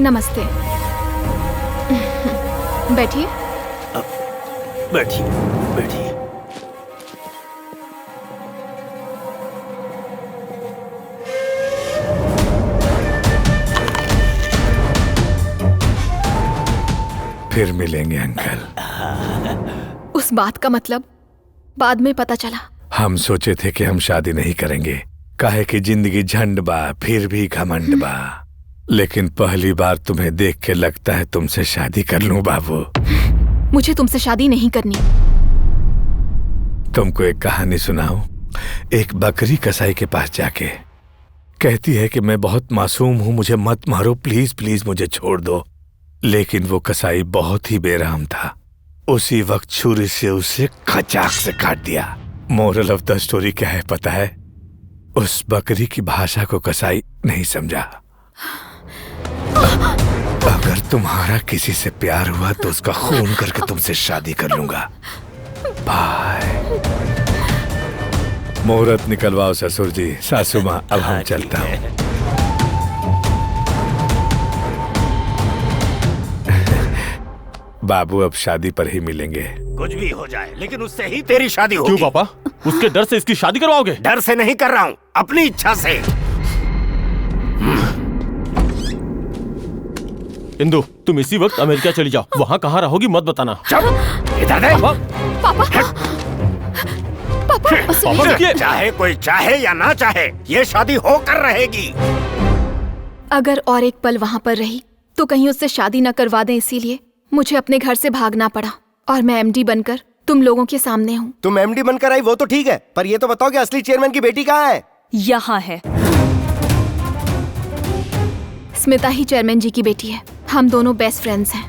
नमस्ते। बैठिए। बैठिए बैठिए। फिर मिलेंगे अंकल। उस बात का मतलब बाद में पता चला। हम सोचे थे कि हम शादी नहीं करेंगे, काहे कि जिंदगी झंड बा फिर भी घमंड बा। लेकिन पहली बार तुम्हें देख के लगता है तुमसे शादी कर लूं बाबू। मुझे तुमसे शादी नहीं करनी। तुमको एक कहानी सुनाऊं? एक बकरी कसाई के पास जाके कहती है कि मैं बहुत मासूम हूं, मुझे मत मारो, प्लीज प्लीज मुझे छोड़ दो। लेकिन वो कसाई बहुत ही बेरहम था, उसी वक्त छुरी से उसे खचाक से काट दिया। मोरल ऑफ द स्टोरी क्या है पता है? उस बकरी की भाषा को कसाई नहीं समझा। अगर तुम्हारा किसी से प्यार हुआ तो उसका खून करके तुमसे शादी कर लूंगा। बाय। मुहूर्त निकलवाओ ससुर जी, सासू माँ, अब हम चलता हूँ। बाबू अब शादी पर ही मिलेंगे। कुछ भी हो जाए लेकिन उससे ही तेरी शादी होगी। क्यों पापा? उसके डर से इसकी शादी करवाओगे? डर से नहीं कर रहा हूँ, अपनी इच्छा से। इंदु, तुम इसी वक्त अमेरिका चली जाओ, वहाँ कहाँ रहोगी मत बताना। चुप, इधर दे। पापा रुकिए। चाहे कोई चाहे या ना चाहे, ये शादी होकर रहेगी। अगर और एक पल वहाँ पर रही तो कहीं उससे शादी न करवा दें, इसीलिए मुझे अपने घर से भागना पड़ा और मैं एमडी बनकर तुम लोगों के सामने हूँ। तुम एमडी बनकर आई वो तो ठीक है, पर ये तो बताओ कि असली चेयरमैन की बेटी कहाँ है? यहाँ है। स्मिता ही चेयरमैन जी की बेटी है। हम दोनों बेस्ट फ्रेंड्स हैं।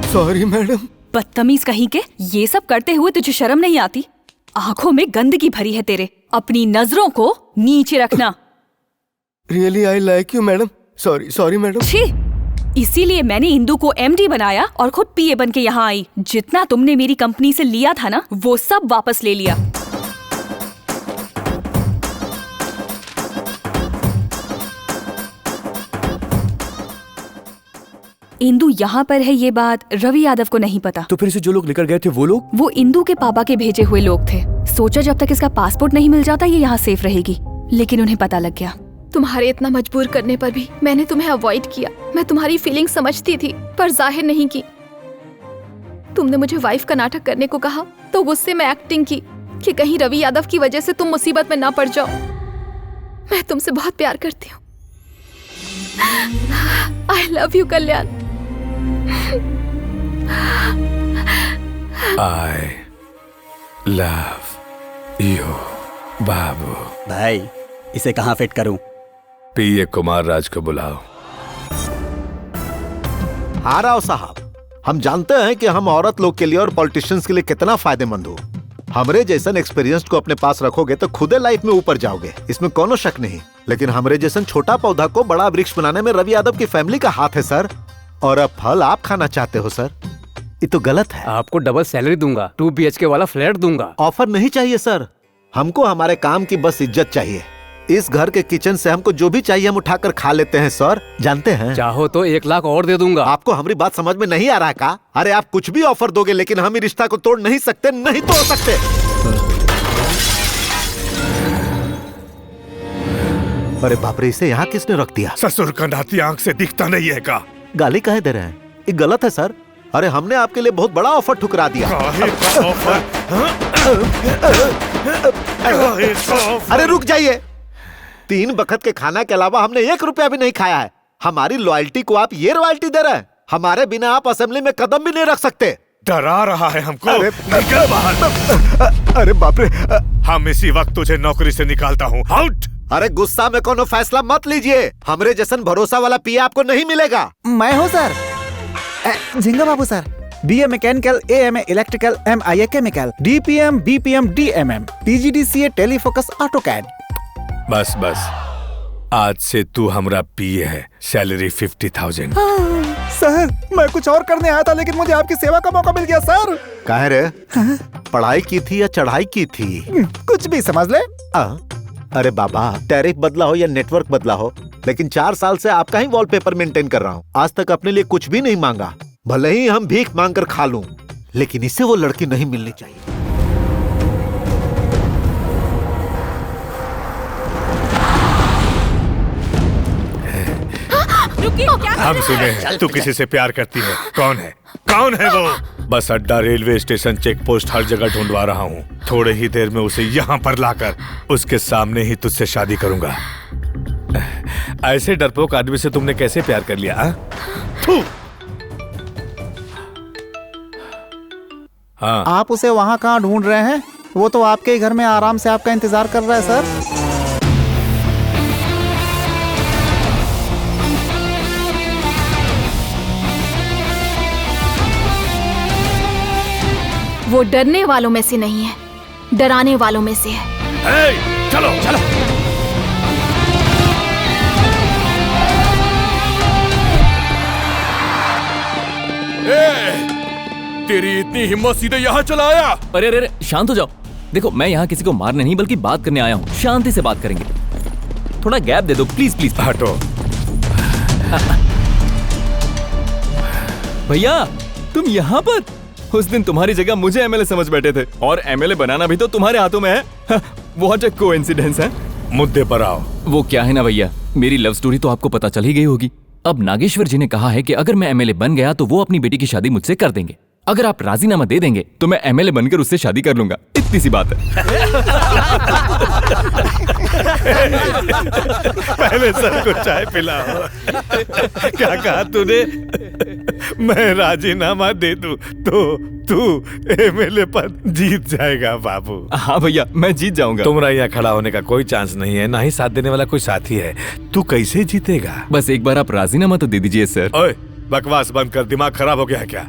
Sorry madam. बदतमीज कहीं के, ये सब करते हुए तुझे शर्म नहीं आती? आंखों में गंदगी भरी है तेरे, अपनी नजरों को नीचे रखना। Really I like you madam. Sorry sorry madam. छी, इसीलिए मैंने इंदु को एमडी बनाया और खुद पीए बन के यहाँ आई। जितना तुमने मेरी कंपनी से लिया था ना, वो सब वापस ले लिया। इंदु यहाँ पर है, ये बात रवि यादव को नहीं पता। तो फिर से जो लोग लेकर गए थे वो लोग? वो इंदु के पापा के भेजे हुए लोग थे। सोचा जब तक इसका पासपोर्ट नहीं मिल जाता ये यहाँ सेफ रहेगी, लेकिन उन्हें पता लग गया। तुम्हारे इतना मजबूर करने पर भी मैंने तुम्हें अवॉइड किया। मैं तुम्हारी फीलिंग समझती थी पर जाहिर नहीं की। तुमने मुझे वाइफ का नाटक करने को कहा तो गुस्से में एक्टिंग की कि कहीं रवि यादव की वजह से तुम मुसीबत में ना पड़ जाओ। मैं तुमसे बहुत प्यार करती हूँ। I love you Kalyan. I love you, बाबू। भाई, इसे कहाँ फिट करूं? पीए कुमार राज को बुलाओ। हाँ राव साहब, हम जानते हैं कि हम औरत लोग के लिए और पॉलिटिशियंस के लिए कितना फायदेमंद हो। हमरे जैसन एक्सपीरियंस को अपने पास रखोगे तो खुदे लाइफ में ऊपर जाओगे, इसमें कोनो शक नहीं। लेकिन हमरे जैसन छोटा पौधा को बड़ा वृक्ष बनाने में रवि यादव की फैमिली का हाथ है सर। और अब फल आप खाना चाहते हो सर, ये तो गलत है। आपको डबल सैलरी दूंगा, 2 BHK वाला फ्लैट दूंगा। ऑफर नहीं चाहिए सर, हमको हमारे काम की बस इज्जत चाहिए। इस घर के किचन से हमको जो भी चाहिए हम उठाकर खा लेते हैं सर, जानते हैं। चाहो तो 1 लाख और दे दूंगा। आपको हमारी बात समझ में नहीं आ रहा का? अरे आप कुछ भी ऑफर दोगे लेकिन हम रिश्ता को तोड़ नहीं सकते, नहीं तोड़ सकते। अरे बाप रे, इसे यहाँ किसने रख दिया? ससुर का नाती आंख से दिखता नहीं है का? गाली काहे दे रहे हैं? ये गलत है सर। अरे हमने आपके लिए बहुत बड़ा ऑफर ठुकरा दिया। अरे रुक जाइए, 3 बखत के खाना के अलावा हमने 1 रुपया भी नहीं खाया है। हमारी लॉयल्टी को आप ये रॉयल्टी दे रहे हैं? हमारे बिना आप असेंबली में कदम भी नहीं रख सकते। डरा रहा है हमको। निकल बाहर। अरे बाप रे, हम इसी वक्त तुझे नौकरी से निकालता हूँ, आउट। अरे गुस्सा में कोनो फैसला मत लीजिए, हमरे जैसन भरोसा वाला पीए आपको नहीं मिलेगा। मैं हूँ sir, Jhinga Babu sir. BA mechanical, AMA electrical, MIA chemical, DPM, BPM, DMM, PGDCA telefocus AutoCAD. बस बस, आज से तू हमरा पीए है, सैलरी 50,000। सर मैं कुछ और करने आया था लेकिन मुझे आपकी सेवा का मौका मिल गया सर। काहे रे? पढ़ाई की थी या चढ़ाई की थी? कुछ भी समझ ले। अरे बाबा, टैरिफ बदला हो या नेटवर्क बदला हो, लेकिन 4 साल से आपका ही वॉलपेपर मेंटेन कर रहा हूँ। आज तक अपने लिए कुछ भी नहीं मांगा। भले ही हम भीख मांग कर खा लूं, लेकिन इसे वो लड़की नहीं मिलनी चाहिए। हम सुने हैं तू किसी से प्यार करती है। कौन है? कौन है वो? बस अड्डा, रेलवे स्टेशन, चेक पोस्ट, हर जगह ढूंढवा रहा हूँ। थोड़े ही देर में उसे यहाँ पर लाकर उसके सामने ही तुझसे शादी करूंगा। ऐसे डरपोक आदमी से तुमने कैसे प्यार कर लिया? हाँ, आप उसे वहाँ कहाँ ढूंढ रहे हैं? वो तो आपके ही घर में आराम से आपका इंतजार कर रहा है सर। वो डरने वालों में से नहीं है, डराने वालों में से है। चलो चलो। तेरी इतनी हिम्मत सीधे यहाँ चला आया? अरे अरे शांत हो जाओ। देखो, मैं यहाँ किसी को मारने नहीं बल्कि बात करने आया हूँ। शांति से बात करेंगे। थोड़ा गैप दे दो प्लीज प्लीज। हटो। भैया, तुम यहाँ पर? उस दिन तुम्हारी जगह मुझे एमएलए समझ बैठे थे, और एमएलए बनाना भी तो तुम्हारे हाथों में है। व्हाट अ कोइंसिडेंस है। मुद्दे पर आओ। वो क्या है ना भैया, मेरी लव स्टोरी तो आपको पता चल ही गई होगी। अब नागेश्वर जी ने कहा है कि अगर मैं एमएलए बन गया तो वो अपनी बेटी की शादी मुझसे कर देंगे। अगर आप राजीनामा दे देंगे तो मैं एमएलए बनकर उससे शादी कर लूंगा। इतनी सी बात है। पहले सर को चाय पिलाओ। क्या कहा तूने? मैं राजीनामा दे दूं तो तू एमएलए पद जीत जाएगा बाबू। हाँ भैया, मैं जीत जाऊंगा। तुम्हारा यहाँ खड़ा होने का कोई चांस नहीं है, ना ही साथ देने वाला कोई साथी है। तू कैसे जीतेगा? बस एक बार आप राजीनामा तो दे दीजिए सर। ओए, बकवास बंद कर। दिमाग खराब हो गया है क्या?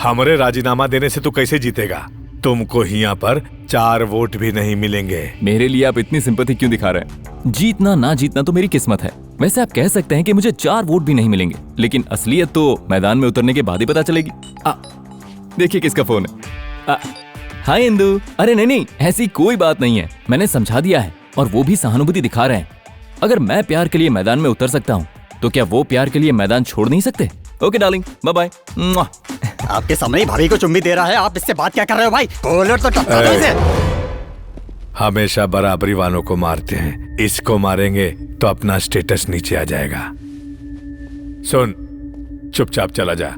हमारे राजीनामा देने से तू कैसे जीतेगा? तुमको यहाँ पर 4 वोट भी नहीं मिलेंगे। मेरे लिए आप इतनी सिंपैथी क्यों दिखा रहे हैं? जीतना ना जीतना तो मेरी किस्मत है। वैसे आप कह सकते हैं कि मुझे 4 वोट भी नहीं मिलेंगे, लेकिन असलियत तो मैदान में उतरने के बाद ही पता चलेगी। देखिए किसका फोन है। हाय इंदु। अरे नहीं, ऐसी कोई बात नहीं है। मैंने समझा दिया है और वो भी सहानुभूति दिखा रहे हैं। अगर मैं प्यार के लिए मैदान में उतर सकता हूँ तो क्या वो प्यार के लिए मैदान छोड़ नहीं सकते? Okay darling, bye bye. आपके सामने ही भाभी को चुम्मी दे रहा है, आप इससे बात क्या कर रहे हो भाई? कॉलर तो टपका दो इसे। हमेशा बराबरी वालों को मारते हैं, इसको मारेंगे तो अपना स्टेटस नीचे आ जाएगा। सुन, चुपचाप चला जा।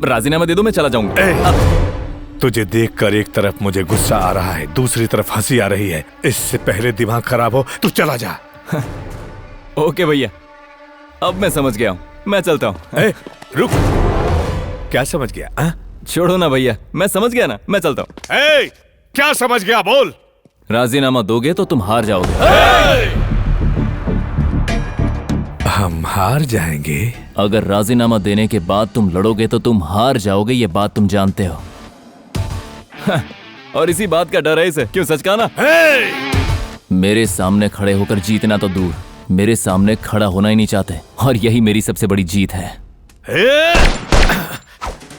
राजीनामा दे दो, मैं चला जाऊंगा। तुझे देखकर एक तरफ मुझे गुस्सा आ रहा है, दूसरी तरफ हंसी आ रही है। इससे पहले दिमाग खराब हो, तू चला जा। ओके भैया, अब मैं समझ गया हूँ, मैं चलता हूँ। रुक, क्या समझ गया? छोड़ो ना भैया, मैं समझ गया ना, मैं चलता हूँ। क्या समझ गया? बोल। राजीनामा दोगे तो तुम हार जाओगे। हम हार जाएंगे? अगर राजीनामा देने के बाद तुम लड़ोगे तो तुम हार जाओगे, ये बात तुम जानते हो। और इसी बात का डर है इसे। क्यों, सच कहा ना? मेरे सामने खड़े होकर जीतना तो दूर, मेरे सामने खड़ा होना ही नहीं चाहते, और यही मेरी सबसे बड़ी जीत है।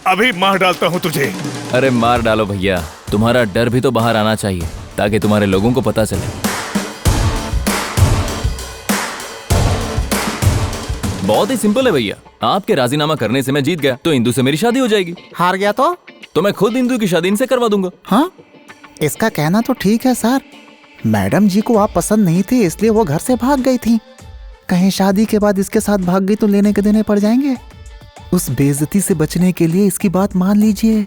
अभी मार डालता हूँ तुझे। अरे मार डालो भैया, तुम्हारा डर भी तो बाहर आना चाहिए ताकि तुम्हारे लोगों को पता चले। बहुत ही सिंपल है भैया, आपके राजीनामा करने से मैं जीत गया तो इंदु से मेरी शादी हो जाएगी। हार गया तो मैं खुद इंदु की शादी इनसे करवा दूंगा। हाँ, इसका कहना तो ठीक है सर। मैडम जी को आप पसंद नहीं थे इसलिए वो घर से भाग गई थी। कहीं शादी के बाद इसके साथ भाग गई तो लेने के देने पड़ जाएंगे। उस बेइज्जती से बचने के लिए इसकी बात मान लीजिए।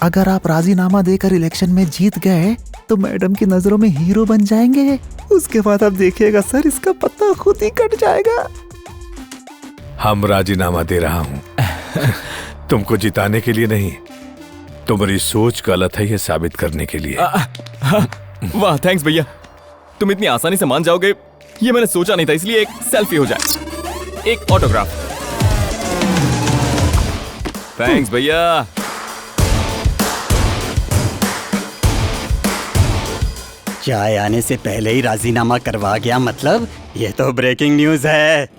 अगर आप राजीनामा देकर इलेक्शन में जीत गए तो मैडम की नजरों में हीरो बन जाएंगे। उसके बाद आप देखिएगा सर, इसका पत्ता खुद ही कट जाएगा। हम राजीनामा दे रहा हूँ तुमको जिताने के लिए नहीं, तुम्हारी सोच गलत है ये साबित करने के लिए। वाह, थैंक्स भैया, तुम इतनी आसानी से मान जाओगे ये मैंने सोचा नहीं था। इसलिए एक सेल्फी हो जाए, एक ऑटोग्राफ। थैंक्स भैया। चाय आने से पहले ही राजीनामा करवा गया, मतलब ये तो ब्रेकिंग न्यूज है।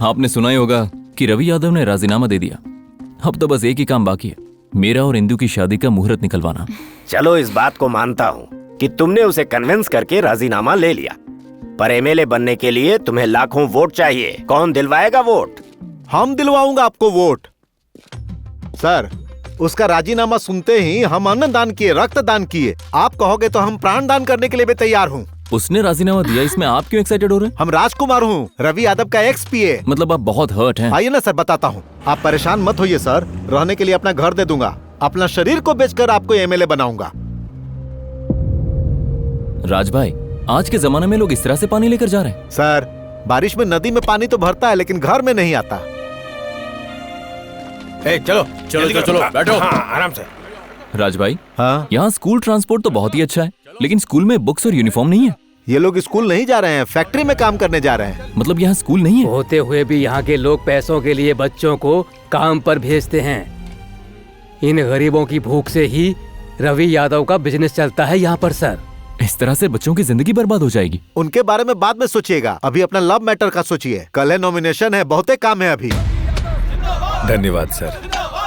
आपने सुना ही होगा कि रवि यादव ने राजीनामा दे दिया। अब तो बस एक ही काम बाकी है, मेरा और इंदु की शादी का मुहूर्त निकलवाना। चलो इस बात को मानता हूँ कि तुमने उसे कन्विंस करके राजीनामा ले लिया, पर एमएलए बनने के लिए तुम्हें लाखों वोट चाहिए। कौन दिलवाएगा वोट? हम दिलवाऊंगा आपको वोट। सर, उसका राजीनामा सुनते ही हम अन्नदान किए, रक्तदान किए। आप कहोगे तो हम प्राण दान करने के लिए भी तैयार हूँ। उसने राजीनामा दिया, इसमें आप क्यों एक्साइटेड हो रहे हैं? हम राजकुमार हूँ, रवि यादव का एक्स पीए। मतलब आप बहुत हर्ट हैं। आइए ना सर, बताता हूँ। आप परेशान मत होइए सर, रहने के लिए अपना घर दे दूंगा, अपना शरीर को बेचकर आपको एमएलए बनाऊंगा। राज भाई, आज के जमाने में लोग इस तरह से पानी लेकर जा रहे हैं। सर, बारिश में नदी में पानी तो भरता है, लेकिन घर में नहीं आता। चलो चलो चलो बैठो। हाँ, आराम से। राज भाई, हाँ, यहाँ स्कूल ट्रांसपोर्ट तो बहुत ही अच्छा है, लेकिन स्कूल में बुक्स और यूनिफॉर्म नहीं है। ये लोग स्कूल नहीं जा रहे हैं, फैक्ट्री में काम करने जा रहे हैं। मतलब यहाँ स्कूल नहीं है? होते हुए भी यहाँ के लोग पैसों के लिए बच्चों को काम पर भेजते हैं। इन गरीबों की भूख से ही रवि यादव का बिजनेस चलता है यहाँ पर सर। इस तरह से बच्चों की जिंदगी बर्बाद हो जाएगी। उनके बारे में बाद में सोचिएगा, अभी अपना लव मैटर का सोचिए। कल है नॉमिनेशन है, बहुते काम है अभी। धन्यवाद सर।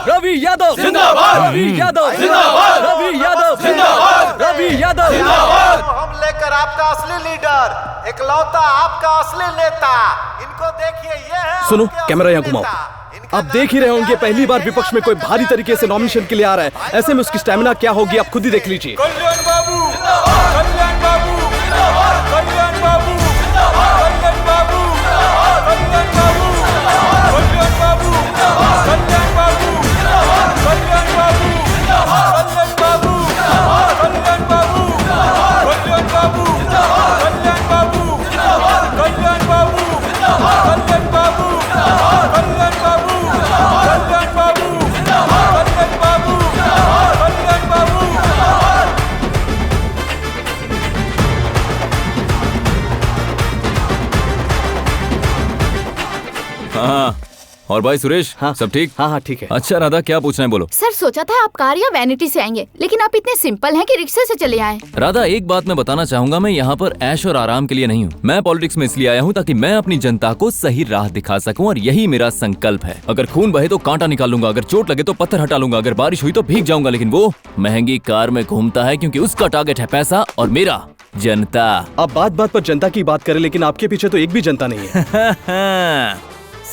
रवि यादव जिंदाबाद, रवि यादव जिंदाबाद, रवि यादव जिंदाबाद, रवि यादव जिंदाबाद। हम लेकर आपका असली लीडर, इकलौता आपका असली नेता। इनको देखिए, ये है। सुनो, कैमरा यहाँ घुमाओ। आप देख ही रहे होंगे, पहली बार विपक्ष में कोई भारी तरीके से नॉमिनेशन के लिए आ रहा है। ऐसे में उसकी स्टैमिना क्या होगी, आप खुद ही देख लीजिए। कल्याण बाबू जिंदाबाद, कल्याण बाबू जिंदाबाद, कल्याण बाबू जिंदाबाद, कल्याण बाबू जिंदाबाद, कल्याण बाबू जिंदाबाद, कल्याण बाबू जिंदाबाद, कल्याण बाबू जिंदाबाद, कल्याण बाबू जिंदाबाद, कल्याण बाबू जिंदाबाद, कल्याण बाबू जिंदाबाद, कल्याण बाबू जिंदाबाद, कल्याण बाबू जिंदाबाद, कल्याण बाबू जिंदाबाद, कल्याण बाबू जिंदाबाद, कल्याण बाबू जिंदाबाद, कल्याण बाबू जिंदाबाद, कल्याण बाबू जिंदाबाद, कल्याण बाबू जिंदाबाद। हाँ, और भाई सुरेश, हाँ, सब ठीक? हाँ हाँ ठीक है। अच्छा राधा, क्या पूछना है बोलो। सर सोचा था आप कार या वैनिटी से आएंगे, लेकिन आप इतने सिंपल हैं कि रिक्शे से चले आए। राधा, एक बात मैं बताना चाहूंगा, मैं यहाँ पर ऐश और आराम के लिए नहीं हूँ। मैं पॉलिटिक्स में इसलिए आया हूँ ताकि मैं अपनी जनता को सही राह दिखा सकूँ, और यही मेरा संकल्प है। अगर खून बहे तो कांटा निकाल लूंगा, अगर चोट लगे तो पत्थर हटा लूंगा, अगर बारिश हुई तो भीग जाऊंगा, लेकिन वो महंगी कार में घूमता है क्योंकि उसका टारगेट है पैसा और मेरा जनता। आप बात बात पर जनता की बात करें, लेकिन आपके पीछे तो एक भी जनता नहीं है।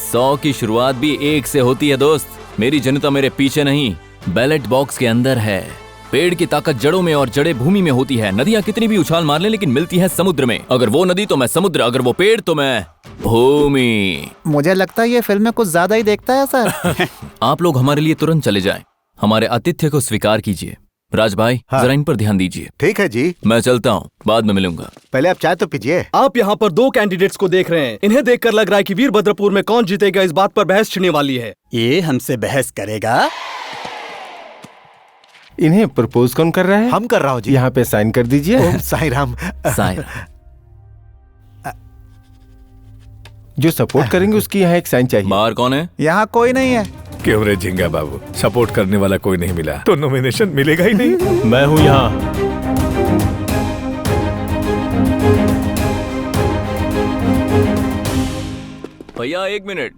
100 की शुरुआत भी 1 से होती है दोस्त। मेरी जनता मेरे पीछे नहीं, बैलेट बॉक्स के अंदर है। पेड़ की ताकत जड़ों में और जड़ें भूमि में होती है। नदियाँ कितनी भी उछाल मार लें, लेकिन मिलती है समुद्र में। अगर वो नदी तो मैं समुद्र, अगर वो पेड़ तो मैं भूमि। मुझे लगता है ये फिल्म में कुछ ज्यादा ही देखता है सर। आप लोग हमारे लिए तुरंत चले जाएं। हमारे आतिथ्य को स्वीकार कीजिए। राज भाई, हाँ। जरा इन पर ध्यान दीजिए। ठीक है जी, मैं चलता हूँ, बाद में मिलूंगा। पहले आप चाय तो पीजिए। आप यहाँ पर 2 कैंडिडेट्स को देख रहे हैं। इन्हें देखकर लग रहा है कि वीरभद्रपुर में कौन जीतेगा, इस बात पर बहस छिड़ने वाली है। ये हमसे बहस करेगा? इन्हें प्रपोज कौन कर रहा है? हम कर रहा हूँ जी। यहाँ पे साइन कर दीजिए। ओम साईं राम। जो सपोर्ट करेंगे उसकी यहाँ एक साइन चाहिए। बाहर कौन है? यहाँ कोई नहीं है। क्यों रे झिंगा बाबू, सपोर्ट करने वाला कोई नहीं मिला तो नॉमिनेशन मिलेगा ही नहीं। मैं हूँ यहाँ। भैया 1 मिनट।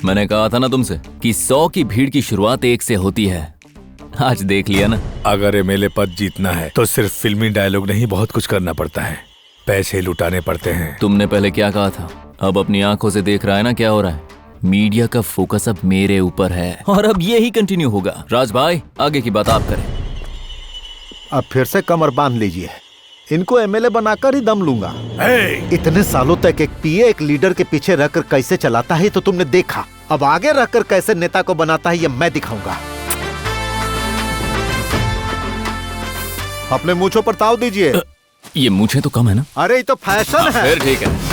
मैंने कहा था ना तुमसे कि 100 की भीड़ की शुरुआत 1 से होती है। आज देख लिया ना। अगर एमएलए पद जीतना है तो सिर्फ फिल्मी डायलॉग नहीं, बहुत कुछ करना पड़ता है। पैसे लुटाने पड़ते हैं। तुमने पहले क्या कहा था? अब अपनी आंखों से देख रहा है ना क्या हो रहा है। मीडिया का फोकस अब मेरे ऊपर है, और अब ये ही कंटिन्यू होगा। राज भाई, आगे की बात आप करें। अब फिर से कमर बांध लीजिए, इनको एमएलए बनाकर ही दम लूंगा। इतने सालों तक एक पीए एक लीडर के पीछे रहकर कैसे चलाता है तो तुमने देखा। अब आगे रहकर कैसे नेता को बनाता है ये मैं दिखाऊंगा। अपने मूंछों पर ताव दीजिए। ये मूंछें तो कम है ना? अरे ये तो फैशन है। फिर ठीक है।